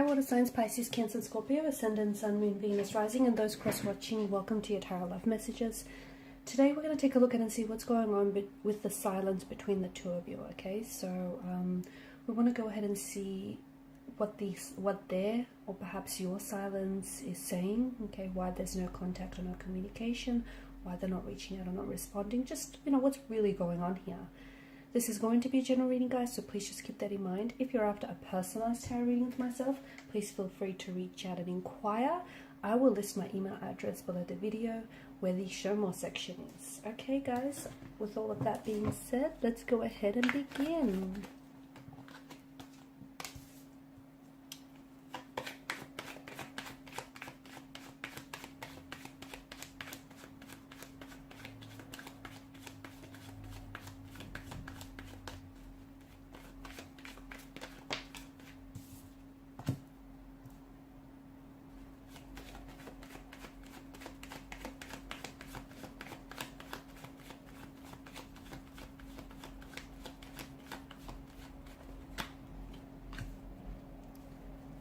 water signs, Pisces, Cancer, Scorpio, Ascendant, Sun, Moon, Venus, Rising, and those cross-watching, welcome to your Tarot Love Messages. Today we're going to take a look at and see what's going on with the silence between the two of you, okay? So we want to go ahead and see what their, or perhaps your silence is saying, okay? Why there's no contact or no communication, why they're not reaching out or not responding, just, what's really going on here. This is going to be a general reading, guys, so please just keep that in mind. If you're after a personalized tarot reading with myself, please feel free to reach out and inquire. I will list my email address below the video where the show more section is. Okay, guys, with all of that being said, let's go ahead and begin.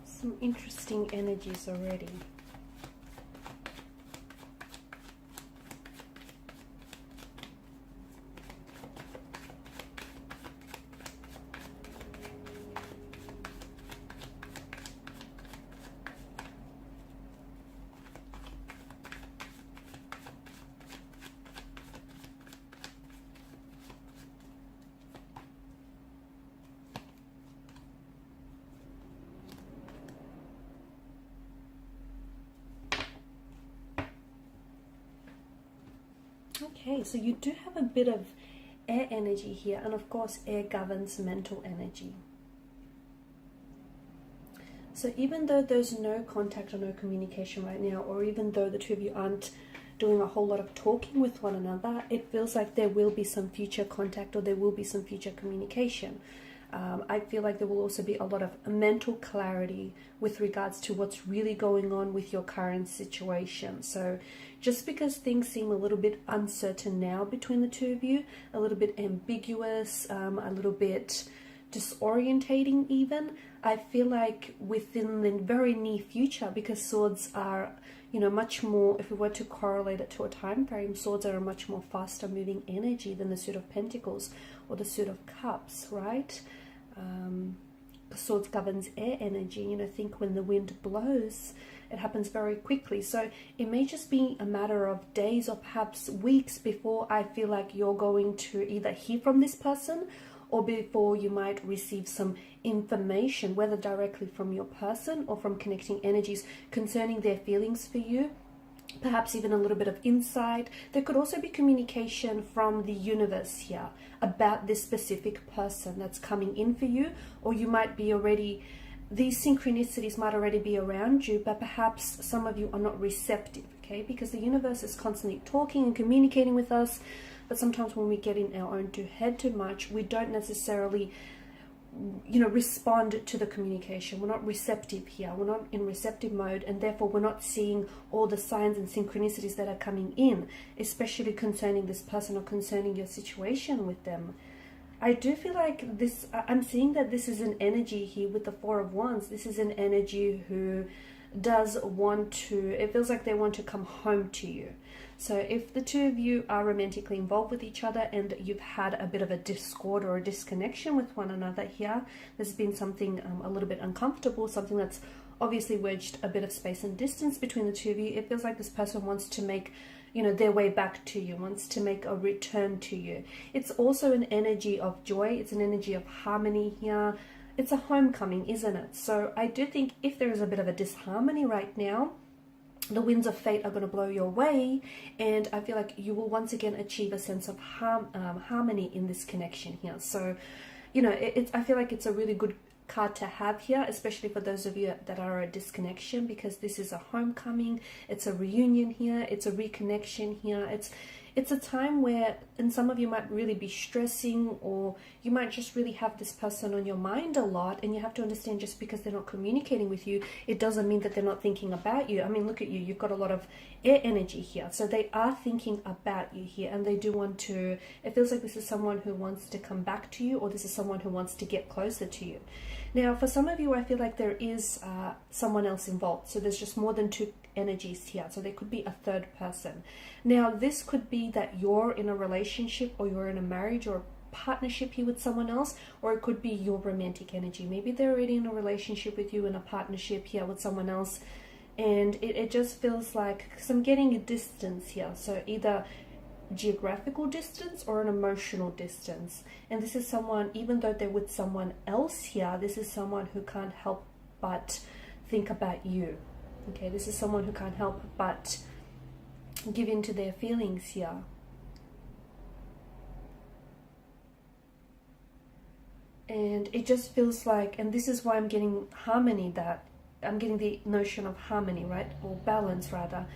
Some interesting energies already. Okay, so you do have a bit of air energy here, and of course air governs mental energy. So even though there's no contact or no communication right now, or even though the two of you aren't doing a whole lot of talking with one another, it feels like there will be some future contact or there will be some future communication. I feel like there will also be a lot of mental clarity with regards to what's really going on with your current situation. So just because things seem a little bit uncertain now between the two of you, a little bit ambiguous, a little bit disorientating even, I feel like within the very near future, because swords are, much more, if we were to correlate it to a time frame, swords are a much more faster moving energy than the suit of pentacles or the suit of cups, right? Swords governs air energy. Think when the wind blows, it happens very quickly. So it may just be a matter of days or perhaps weeks before I feel like you're going to either hear from this person or before you might receive some information, whether directly from your person or from connecting energies concerning their feelings for you. Perhaps even a little bit of insight. There could also be communication from the universe here about this specific person that's coming in for you, or you might be already, these synchronicities might already be around you, but perhaps some of you are not receptive, okay? Because the universe is constantly talking and communicating with us, but sometimes when we get in our own head too much, we don't necessarily respond to the communication. We're not receptive here. We're not in receptive mode, and therefore we're not seeing all the signs and synchronicities that are coming in, especially concerning this person or concerning your situation with them. I do feel like this, I'm seeing that this is an energy here with the Four of Wands. This is an energy who does want to, it feels like they want to come home to you. So if the two of you are romantically involved with each other and you've had a bit of a discord or a disconnection with one another here, there's been something a little bit uncomfortable, something that's obviously wedged a bit of space and distance between the two of you. It feels like this person wants to make their way back to you, wants to make a return to you. It's also an energy of joy. It's an energy of harmony here. It's a homecoming, isn't it? So I do think if there is a bit of a disharmony right now, the winds of fate are going to blow your way, and I feel like you will once again achieve a sense of harmony in this connection here. So, I feel like it's a really good card to have here, especially for those of you that are a disconnection, because this is a homecoming, it's a reunion here, it's a reconnection here. It's a time where, and some of you might really be stressing, or you might just really have this person on your mind a lot, and you have to understand, just because they're not communicating with you, it doesn't mean that they're not thinking about you. I mean, look at you, you've got a lot of air energy here, so they are thinking about you here, and they do want to, it feels like this is someone who wants to come back to you, or this is someone who wants to get closer to you. Now, for some of you, I feel like there is someone else involved. So there's just more than two energies here. So there could be a third person. Now, this could be that you're in a relationship, or you're in a marriage or a partnership here with someone else, or it could be your romantic energy. Maybe they're already in a relationship with you, in a partnership here with someone else. And it just feels like, because I'm getting a distance here. So either geographical distance or an emotional distance. And this is someone, even though they're with someone else here, this is someone who can't help but think about you. Okay, this is someone who can't help but give in to their feelings here. And it just feels like, and this is why I'm getting harmony, that I'm getting the notion of harmony, right? Or balance, rather.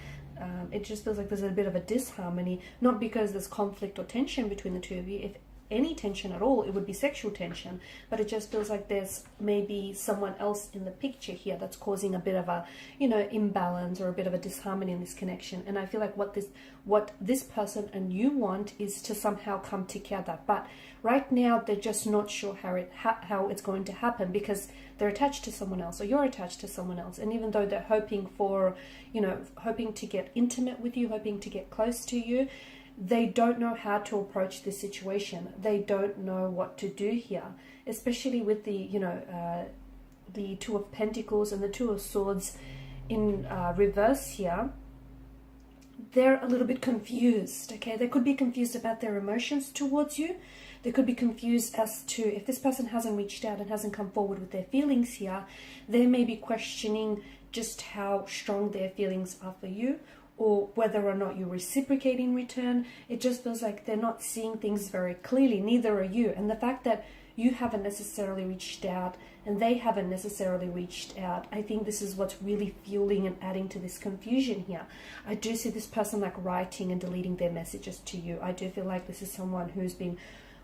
It just feels like there's a bit of a disharmony, not because there's conflict or tension between the two of you. If any tension at all, it would be sexual tension, but it just feels like there's maybe someone else in the picture here that's causing a bit of a, imbalance or a bit of a disharmony in this connection. And I feel like what this person and you want is to somehow come together, but right now they're just not sure how it's going to happen, because they're attached to someone else, or you're attached to someone else. And even though they're hoping to get intimate with you, hoping to get close to you, they don't know how to approach this situation. They don't know what to do here, especially with the Two of Pentacles and the Two of Swords in reverse here. They're a little bit confused, okay? They could be confused about their emotions towards you. They could be confused as to, if this person hasn't reached out and hasn't come forward with their feelings here, they may be questioning just how strong their feelings are for you, or whether or not you reciprocate in return. It just feels like they're not seeing things very clearly. Neither are you. And the fact that you haven't necessarily reached out and they haven't necessarily reached out, I think this is what's really fueling and adding to this confusion here. I do see this person like writing and deleting their messages to you. I do feel like this is someone who's been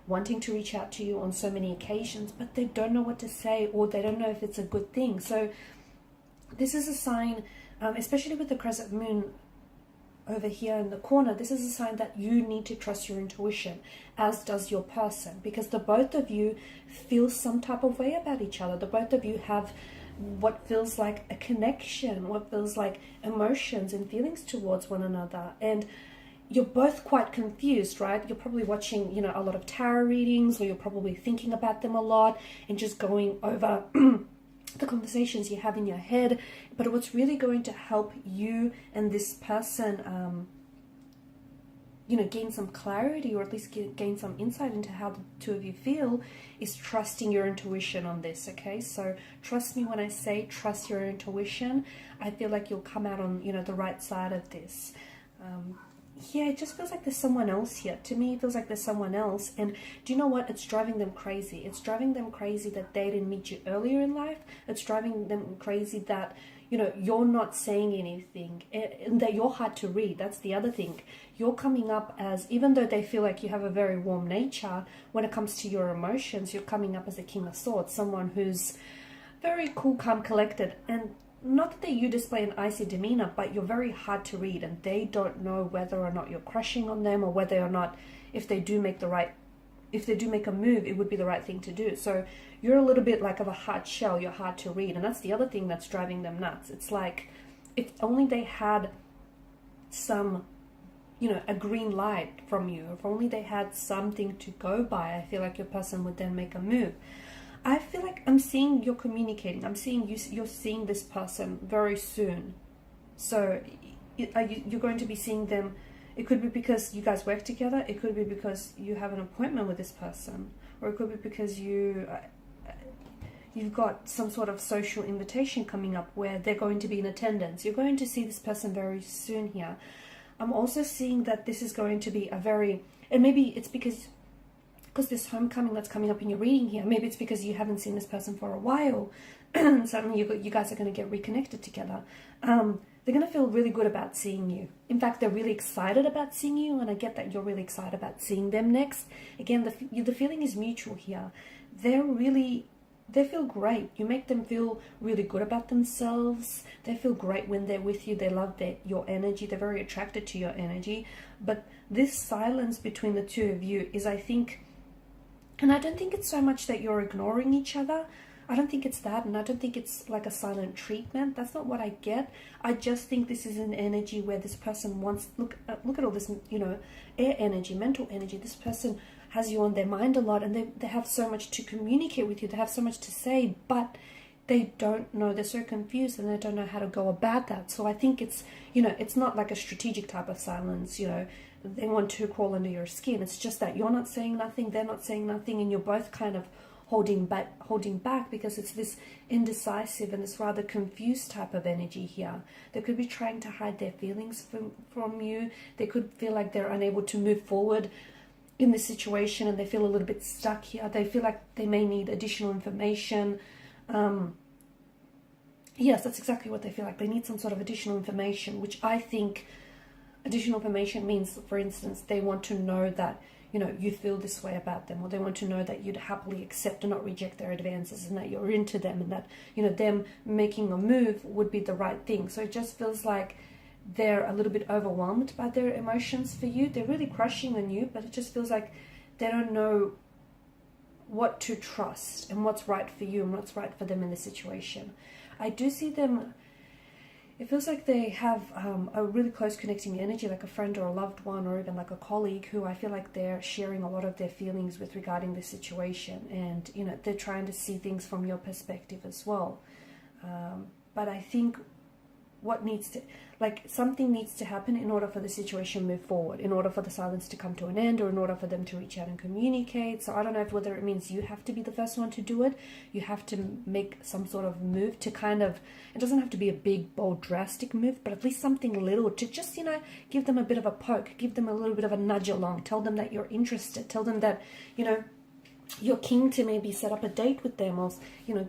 wanting to reach out to you on so many occasions, but they don't know what to say, or they don't know if it's a good thing. So this is a sign, especially with the crescent moon over here in the corner, this is a sign that you need to trust your intuition, as does your person, because the both of you feel some type of way about each other. The both of you have what feels like a connection, what feels like emotions and feelings towards one another. And you're both quite confused, right? You're probably watching, a lot of tarot readings, or you're probably thinking about them a lot and just going over the conversations you have in your head. But what's really going to help you and this person, gain some clarity, or at least gain some insight into how the two of you feel, is trusting your intuition on this, okay? So trust me when I say trust your intuition. I feel like you'll come out on, the right side of this. Yeah, it just feels like there's someone else here. To me, it feels like there's someone else. And do you know what? It's driving them crazy. It's driving them crazy that they didn't meet you earlier in life. It's driving them crazy that, you're not saying anything, and that you're hard to read. That's the other thing. You're coming up as, even though they feel like you have a very warm nature, when it comes to your emotions, you're coming up as a King of Swords, someone who's very cool, calm, collected. And not that you display an icy demeanor, but you're very hard to read, and they don't know whether or not you're crushing on them, or whether or not, if they do make a move, it would be the right thing to do. So you're a little bit like of a hard shell. You're hard to read, and that's the other thing that's driving them nuts. It's like, if only they had some, a green light from you, if only they had something to go by, I feel like your person would then make a move. I feel like I'm seeing you're communicating. I'm seeing you're seeing this person very soon. So you're going to be seeing them. It could be because you guys work together. It could be because you have an appointment with this person. Or it could be because you've got some sort of social invitation coming up where they're going to be in attendance. You're going to see this person very soon here. I'm also seeing that this is going to be and maybe it's because this homecoming that's coming up in your reading here, maybe it's because you haven't seen this person for a while, and suddenly you guys are going to get reconnected together. They're going to feel really good about seeing you. In fact, they're really excited about seeing you, and I get that you're really excited about seeing them next. Again, the feeling is mutual here. They feel great. You make them feel really good about themselves. They feel great when they're with you. They love your energy. They're very attracted to your energy. But this silence between the two of you is, I think, and I don't think it's so much that you're ignoring each other. I don't think it's that, and I don't think it's like a silent treatment. That's not what I get. I just think this is an energy where this person wants, look at all this, you know, air energy, mental energy. This person has you on their mind a lot, and they have so much to communicate with you. They have so much to say, but they don't know. They're so confused, and they don't know how to go about that. So I think it's, you know, it's not like a strategic type of silence, you know, they want to crawl under your skin. It's just that you're not saying nothing, they're not saying nothing, and you're both kind of holding back because it's this indecisive and this rather confused type of energy here. They could be trying to hide their feelings from you. They could feel like they're unable to move forward in this situation, and they feel a little bit stuck here. They feel like they may need additional information. Yes, that's exactly what they feel like. They need some sort of additional information, which I think additional information means, for instance, they want to know that, you know, you feel this way about them, or they want to know that you'd happily accept and not reject their advances, and that you're into them, and that, you know, them making a move would be the right thing. So it just feels like they're a little bit overwhelmed by their emotions for you. They're really crushing on you, but it just feels like they don't know what to trust and what's right for you and what's right for them in the situation. I do see them, it feels like they have a really close connecting energy, like a friend or a loved one, or even like a colleague, who I feel like they're sharing a lot of their feelings with regarding the situation, and, you know, they're trying to see things from your perspective as well. But I think what needs to, like, something needs to happen in order for the situation to move forward, in order for the silence to come to an end, or in order for them to reach out and communicate. So I don't know whether it means you have to be the first one to do it. You have to make some sort of move to kind of, it doesn't have to be a big, bold, drastic move, but at least something little to just, you know, give them a bit of a poke, give them a little bit of a nudge along, tell them that you're interested, tell them that, you know, you're keen to maybe set up a date with them, or, you know,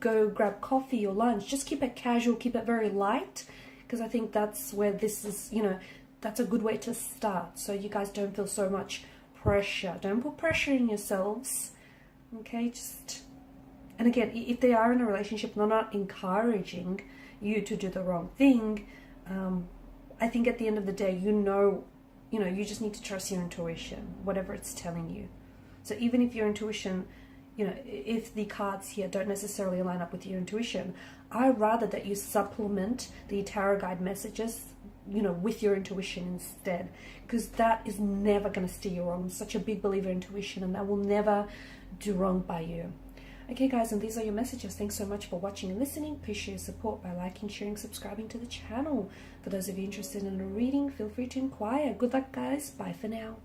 go grab coffee or lunch. Just keep it casual, keep it very light, because I think that's where this is, you know, that's a good way to start, so you guys don't feel so much pressure. Don't put pressure in yourselves, okay? Just, and again, if they are in a relationship and they're not encouraging you to do the wrong thing, I think at the end of the day, you know, you just need to trust your intuition, whatever it's telling you. So even if your intuition, you know, if the cards here don't necessarily line up with your intuition, I'd rather that you supplement the tarot guide messages, you know, with your intuition instead, because that is never going to steer you wrong. I'm such a big believer in intuition, and that will never do wrong by you. Okay, guys, and these are your messages. Thanks so much for watching and listening. Please share your support by liking, sharing, subscribing to the channel. For those of you interested in a reading, feel free to inquire. Good luck, guys. Bye for now.